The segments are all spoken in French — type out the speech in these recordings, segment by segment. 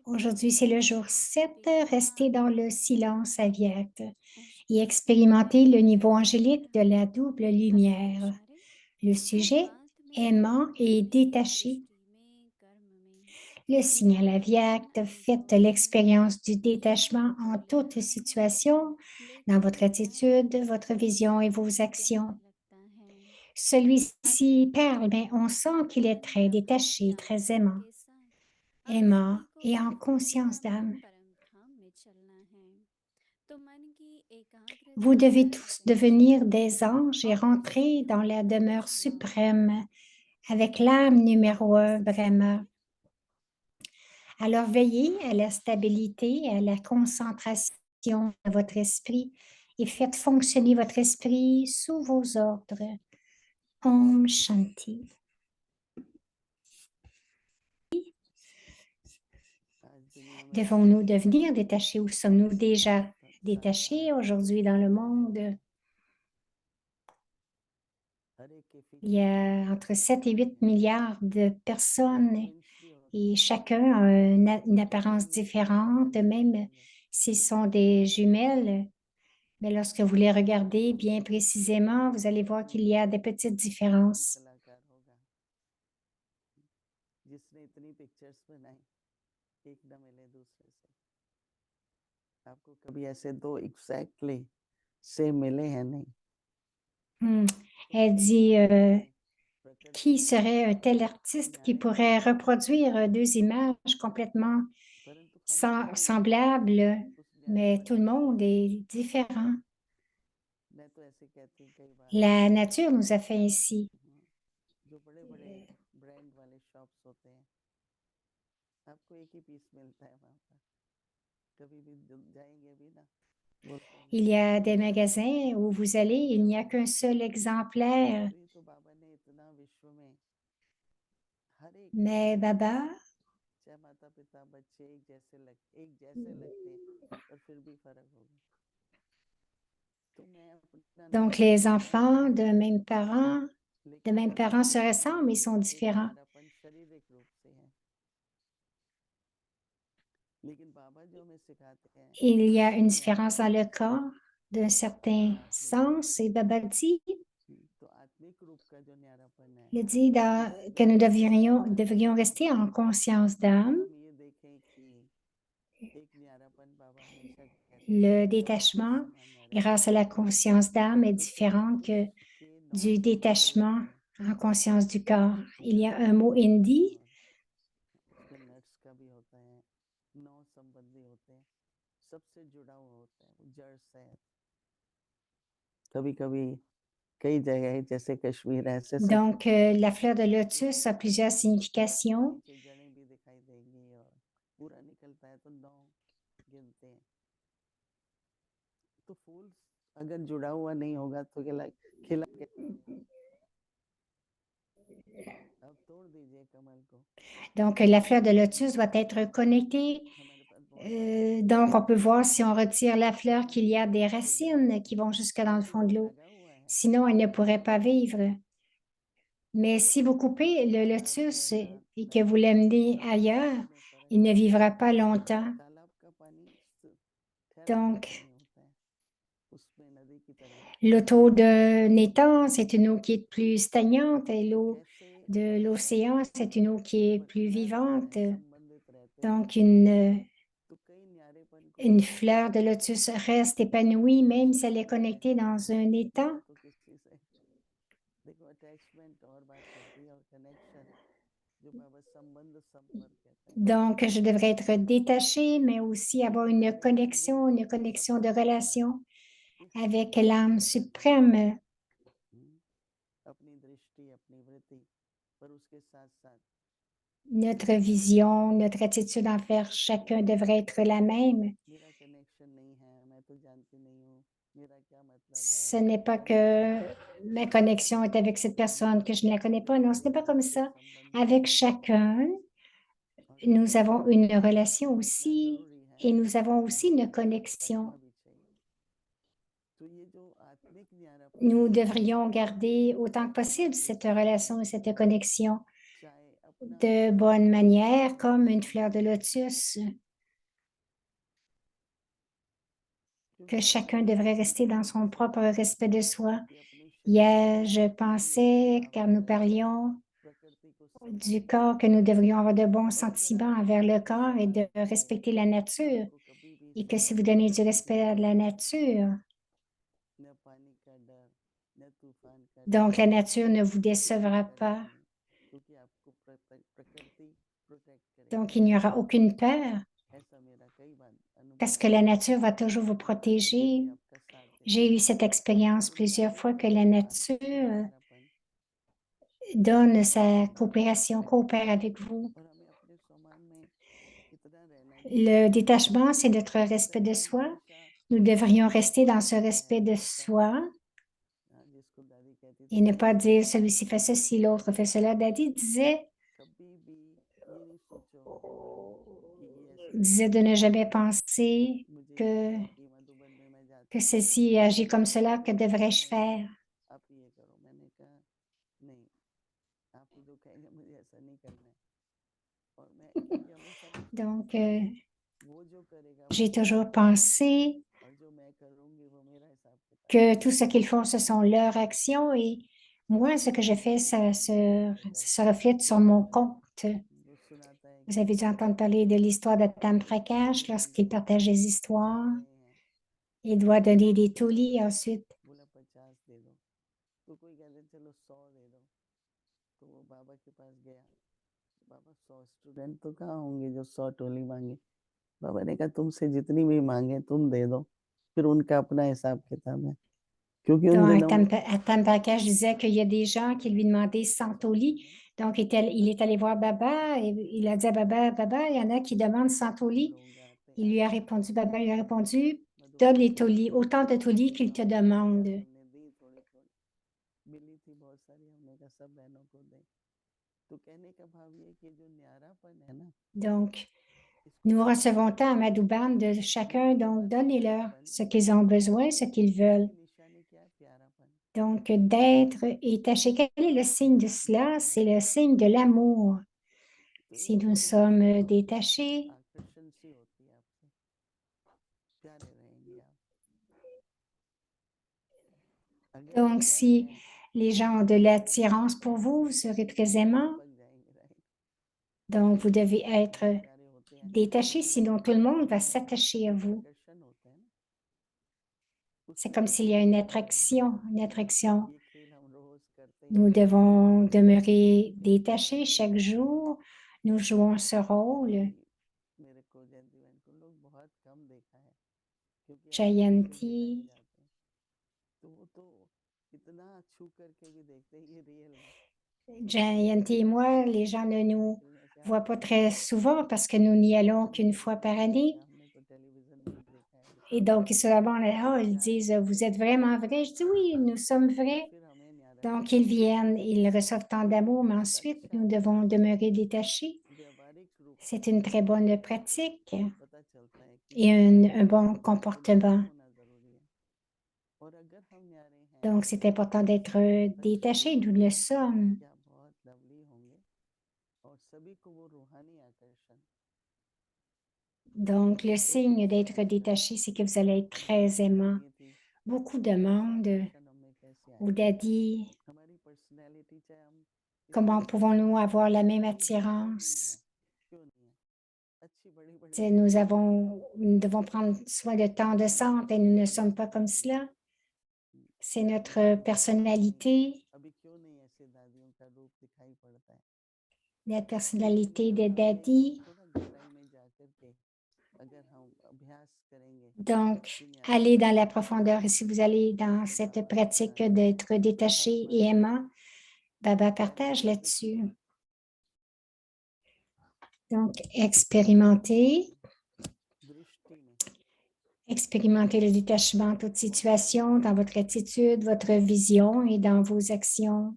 Aujourd'hui, c'est le jour 7. Restez dans le silence avyakt et expérimentez le niveau angélique de la double lumière. Le sujet, aimant et détaché. Le signal avyakt, faites l'expérience du détachement en toute situation, dans votre attitude, votre vision et vos actions. Celui-ci parle, mais on sent qu'il est très détaché, très aimant et en conscience d'âme. Vous devez tous devenir des anges et rentrer dans la demeure suprême avec l'âme numéro 1, Brahma. Alors veillez à la stabilité, à la concentration de votre esprit et faites fonctionner votre esprit sous vos ordres. Om Shanti. Devons-nous devenir détachés ou sommes-nous déjà détachés aujourd'hui dans le monde? Il y a entre 7 et 8 milliards de personnes et chacun a une apparence différente, même s'ils sont des jumelles. Mais lorsque vous les regardez bien précisément, vous allez voir qu'il y a des petites différences. Elle dit, qui serait un tel artiste qui pourrait reproduire deux images complètement semblables, mais tout le monde est différent. La nature nous a fait ainsi. Il y a des magasins où vous allez, il n'y a qu'un seul exemplaire. Mais Baba, donc les enfants de même parents se ressemblent, mais sont différents. Il y a une différence dans le corps d'un certain sens et Baba dit, il dit que nous devrions rester en conscience d'âme. Le détachement, grâce à la conscience d'âme, est différent que du détachement en conscience du corps. Il y a un mot hindi. Donc, la fleur de lotus a plusieurs significations. Donc, la fleur de lotus doit être connectée. Donc, on peut voir si on retire la fleur qu'il y a des racines qui vont jusque dans le fond de l'eau. Sinon, elle ne pourrait pas vivre. Mais si vous coupez le lotus et que vous l'amenez ailleurs, il ne vivra pas longtemps. Donc, l'eau d'un étang, c'est une eau qui est plus stagnante et l'eau de l'océan, c'est une eau qui est plus vivante. Donc, une fleur de lotus reste épanouie même si elle est connectée dans un étang. Donc, je devrais être détachée, mais aussi avoir une connexion de relation avec l'âme suprême. Notre vision, notre attitude envers chacun devrait être la même. Ce n'est pas que ma connexion est avec cette personne, que je ne la connais pas. Non, ce n'est pas comme ça. Avec chacun, nous avons une relation aussi et nous avons aussi une connexion. Nous devrions garder autant que possible cette relation et cette connexion. de bonne manière, comme une fleur de lotus, que chacun devrait rester dans son propre respect de soi. Hier, je pensais, car nous parlions du corps, que nous devrions avoir de bons sentiments envers le corps et de respecter la nature, et que si vous donnez du respect à la nature, donc la nature ne vous décevra pas. Donc, il n'y aura aucune peur parce que la nature va toujours vous protéger. J'ai eu cette expérience plusieurs fois que la nature donne sa coopération, coopère avec vous. Le détachement, c'est notre respect de soi. Nous devrions rester dans ce respect de soi et ne pas dire celui-ci fait ceci, l'autre fait cela. Daddy disait de ne jamais penser que ceci agit comme cela, que devrais-je faire? Donc, j'ai toujours pensé que tout ce qu'ils font, ce sont leurs actions et moi, ce que je fais, ça se reflète sur mon compte. Vous avez dû entendre parler de l'histoire de Tam Prakash lorsqu'il partage des histoires. Il doit donner des toulis ensuite. बाबा ने कहा तुमसे जितनी भी मांगे तुम दे दो फिर उनका अपना हिसाब किताब है क्योंकि उन Donc, दिनों में Tam Prakash disait qu'il y a des gens qui lui demandaient 100 toulis. Donc, il est allé voir Baba et il a dit à Baba, Baba, il y en a qui demandent 100 toulis. Il lui a répondu, Baba lui a répondu, donne les toulis, autant de toulis qu'il te demande. Donc, nous recevons tant à Madhuban de chacun, donc donnez-leur ce qu'ils ont besoin, ce qu'ils veulent. Donc, d'être détaché. Quel est le signe de cela? C'est le signe de l'amour. Si nous sommes détachés, donc si les gens ont de l'attirance pour vous, vous serez très aimant. Donc, vous devez être détaché, sinon tout le monde va s'attacher à vous. C'est comme s'il y a une attraction, une attraction. Nous devons demeurer détachés chaque jour. Nous jouons ce rôle. Jayanti. Jayanti et moi, les gens ne nous voient pas très souvent parce que nous n'y allons qu'une fois par année. Et donc, souvent, ils disent, vous êtes vraiment vrai? Je dis, oui, nous sommes vrais. Donc, ils viennent, ils reçoivent tant d'amour, mais ensuite, nous devons demeurer détachés. C'est une très bonne pratique et un bon comportement. Donc, c'est important d'être détaché, nous le sommes. Donc, le signe d'être détaché, c'est que vous allez être très aimant. Beaucoup demandent au daddy, comment pouvons-nous avoir la même attirance? Nous devons prendre soin de tant de centres et nous ne sommes pas comme cela. C'est notre personnalité, la personnalité de daddy. Donc, allez dans la profondeur et si vous allez dans cette pratique d'être détaché et aimant, Baba partage là-dessus. Donc, expérimentez le détachement en toute situation, dans votre attitude, votre vision et dans vos actions.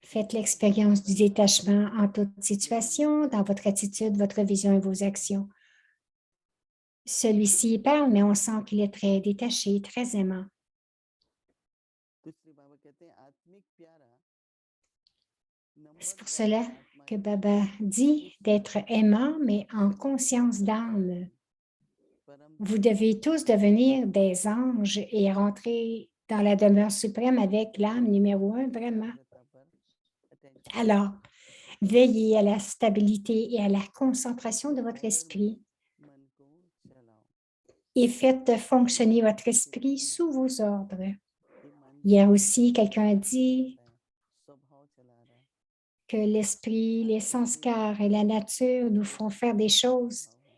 Faites l'expérience du détachement en toute situation, dans votre attitude, votre vision et vos actions. Celui-ci parle, mais on sent qu'il est très détaché, très aimant. कहते हैं आत्मिक प्यारा C'est number pour one cela आत्मा que की Baba प्यारी dit इस d'être धरती पर aimant, mais en सबके conscience ऊपर d'âme. रहती परम Vous पिता devez tous devenir des anges et rentrer dans la demeure suprême avec l'âme numéro un, vraiment. एकाग्रता पर अटेंशन दें Alors, veillez à la stabilité et à la concentration de votre order में esprit मन को चलाओ et faites कोई fonctionner कहता votre है कि esprit sous vos ordres. ये मन Hier तो aussi, quelqu'un a काम dit करता है स्वभाव चला रहा है que l'esprit, les आप ये नहीं कर sanskars et la सकते nature nous ये font faire उसका des choses. स्वभाव है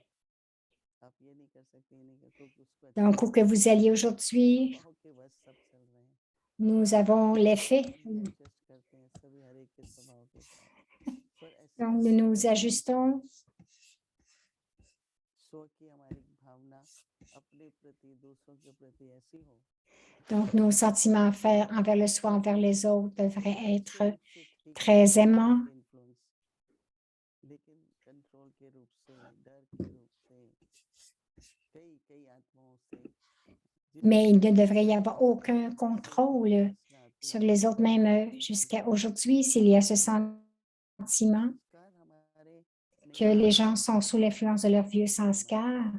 आप ये नहीं कर सकते ये नहीं कर तो उसको अच्छा Donc, où que लगता है vous alliez aujourd'hui, स्वभाव के बस सब चल रहे हैं nous avons l'effet. हम ही एडजस्ट करते हैं सभी हर एक के स्वभाव के साथ पर ऐसी Donc, nous स्व nous ajustons. स्व की हमारी भावना अपने प्रति दूसरों के प्रति ऐसी हो Donc, nos sentiments envers le soi, envers les autres devraient मुख्य être रूप से ठीक है très कंट्रोल aimants, के इन्फ्लुएंस लेकिन कंट्रोल के रूप से डर के रूप से कई कई आत्माओं से mais जितनी il ne भी devrait y avoir संस्कार aucun जो भी contrôle वासना आती sur है les autres, même जितने jusqu'à संस्कार aujourd'hui, s'il y a ce sentiment संस्कार हमारे que नहीं les बदले gens sont sous l'influence de leurs vieux हमारे sanskars.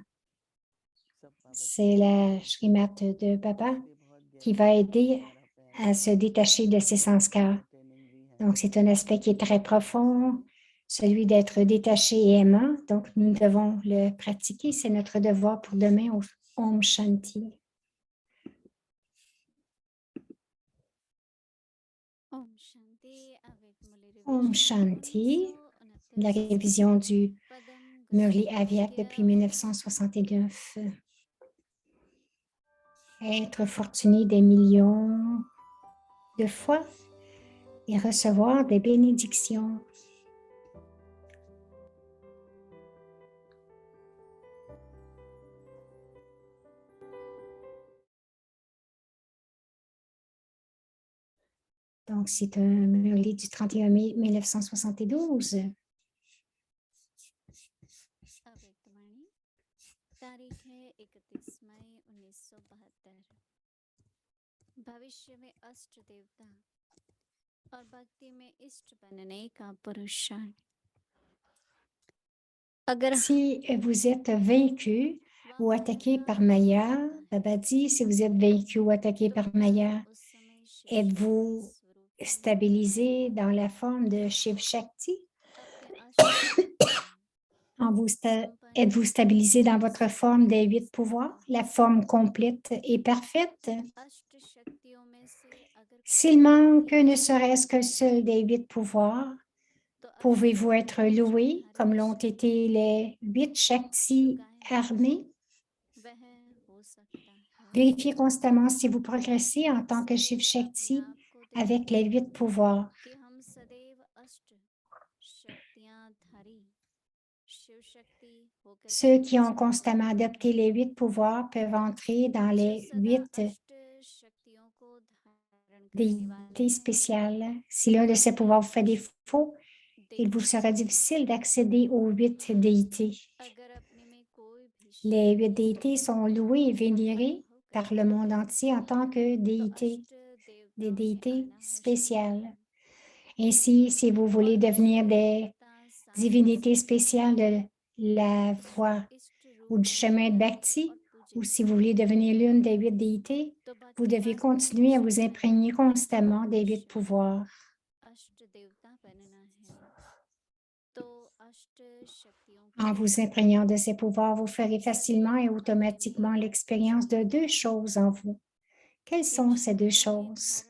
सब बाबा की C'est कृपा la से Srimad de Baba इसलिए बहुत qui गहरा va aider प्यारा प्यारा à se détacher de ces sanskars. ये ट्रेनिंग भी है Donc, c'est un aspect qui est ये très प्रैक्टिस profond, है celui d'être détaché et aimant. Donc, nous devons le pratiquer. C'est notre devoir pour demain au Om Shanti. Om Shanti, la révision du Murli Aviak depuis 1969. Être fortuné des millions de fois et recevoir des bénédictions. Donc, c'est un Murli du 31 mai 1972. अव्यक्तवाणी तारीख है 31 मई 1972 भविष्य में अष्ट देवता और भक्ति में इष्ट बनने का पुरुषार्थ अगर Si vous êtes vaincu ou attaqué par Maya, Baba dit, si vous êtes vaincu ou attaqué par Maya, êtes-vous stabilisé dans la forme de Shiv Shakti? Êtes-vous stabilisé dans votre forme des 8 pouvoirs, la forme complète et parfaite? S'il manque ne serait-ce qu'un seul des 8 pouvoirs, pouvez-vous être loué comme l'ont été les 8 Shaktis armés? Vérifiez constamment si vous progressez en tant que Shiv Shakti avec les 8 pouvoirs. Ceux qui ont constamment adopté les 8 pouvoirs peuvent entrer dans les 8 déités spéciales. Si l'un de ces pouvoirs vous fait défaut, il vous sera difficile d'accéder aux 8 déités. Les 8 déités sont louées et vénérées par le monde entier en tant que déités, des déités spéciales. Ainsi, si vous voulez devenir des divinités spéciales de la voie ou du chemin de Bhakti, ou si vous voulez devenir l'une des 8 déités, vous devez continuer à vous imprégner constamment des 8 pouvoirs. En vous imprégnant de ces pouvoirs, vous ferez facilement et automatiquement l'expérience de 2 choses en vous. Quelles sont ces 2 choses?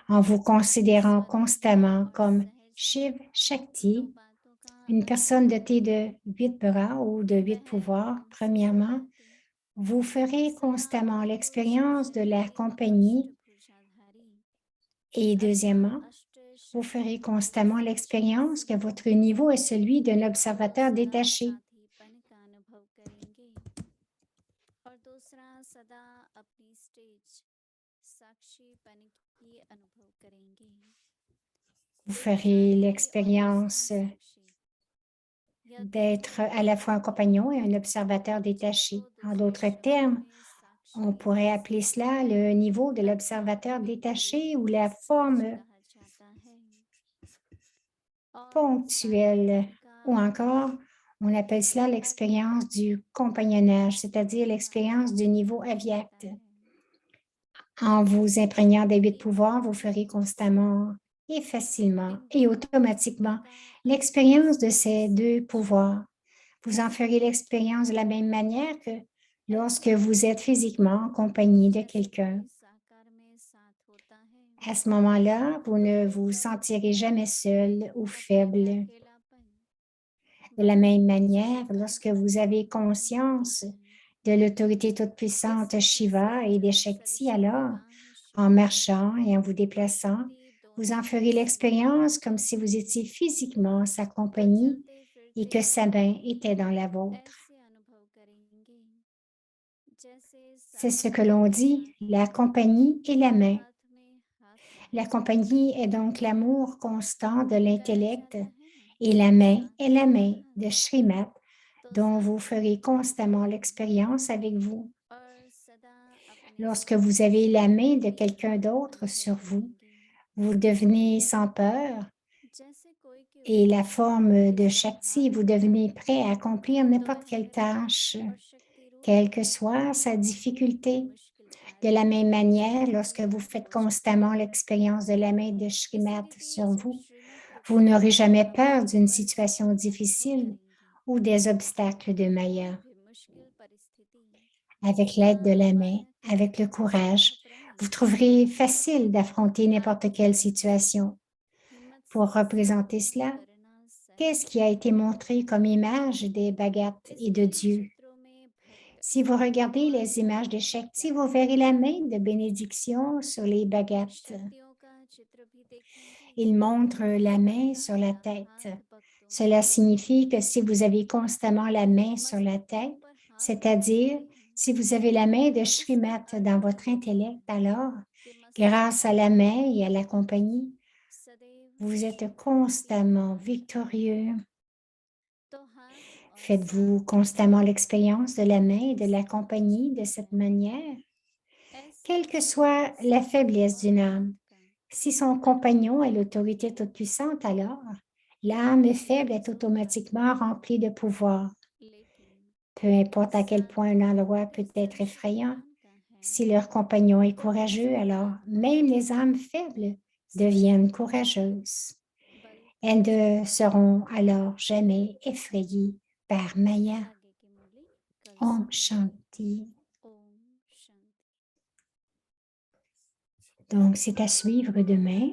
En vous considérant constamment comme Shiv Shakti, une personne dotée de 8 bras ou de 8 pouvoirs, premièrement, vous ferez constamment l'expérience de la compagnie et deuxièmement, vous ferez constamment l'expérience que votre niveau est celui d'un observateur détaché. Vous ferez l'expérience d'être à la fois un compagnon et un observateur détaché. En d'autres termes, On pourrait appeler cela le niveau de l'observateur détaché ou la forme ponctuelle, ou encore on appelle cela l'expérience du compagnonnage, c'est-à-dire l'expérience du niveau avyakt. En vous imprégnant des 8 pouvoirs, vous ferez constamment et facilement et automatiquement l'expérience de ces 2 pouvoirs. Vous en ferez l'expérience de la même manière que lorsque vous êtes physiquement en compagnie de quelqu'un. À ce moment-là, vous ne vous sentirez jamais seul ou faible. De la même manière, lorsque vous avez conscience de l'autorité toute-puissante Shiva et des Shaktis, alors, en marchant et en vous déplaçant, vous en ferez l'expérience comme si vous étiez physiquement sa compagnie et que sa main était dans la vôtre. C'est ce que l'on dit, la compagnie et la main. La compagnie est donc l'amour constant de l'intellect et la main est la main de Srimad dont vous ferez constamment l'expérience avec vous. Lorsque vous avez la main de quelqu'un d'autre sur vous, vous devenez sans peur et la forme de Shakti, vous devenez prêt à accomplir n'importe quelle tâche, quelle que soit sa difficulté. De la même manière, lorsque vous faites constamment l'expérience de la main de Srimad sur vous, vous n'aurez jamais peur d'une situation difficile ou des obstacles de Maya. Avec l'aide de la main, avec le courage, vous trouverez facile d'affronter n'importe quelle situation. Pour représenter cela, qu'est-ce qui a été montré comme image des Bhagats et de Dieu? Si vous regardez les images de Shakti, vous verrez la main de bénédiction sur les Bhagats. Il montre la main sur la tête. Cela signifie que si vous avez constamment la main sur la tête, c'est-à-dire si vous avez la main de Srimad dans votre intellect, alors, grâce à la main et à la compagnie, vous êtes constamment victorieux. Faites-vous constamment l'expérience de la main et de la compagnie de cette manière? Quelle que soit la faiblesse d'une âme, si son compagnon est l'autorité toute-puissante, alors l'âme faible est automatiquement remplie de pouvoir. Peu importe à quel point un endroit peut être effrayant, si leur compagnon est courageux, alors même les âmes faibles deviennent courageuses. Elles ne seront alors jamais effrayées par Maya. Om Shanti. Donc, c'est à suivre demain.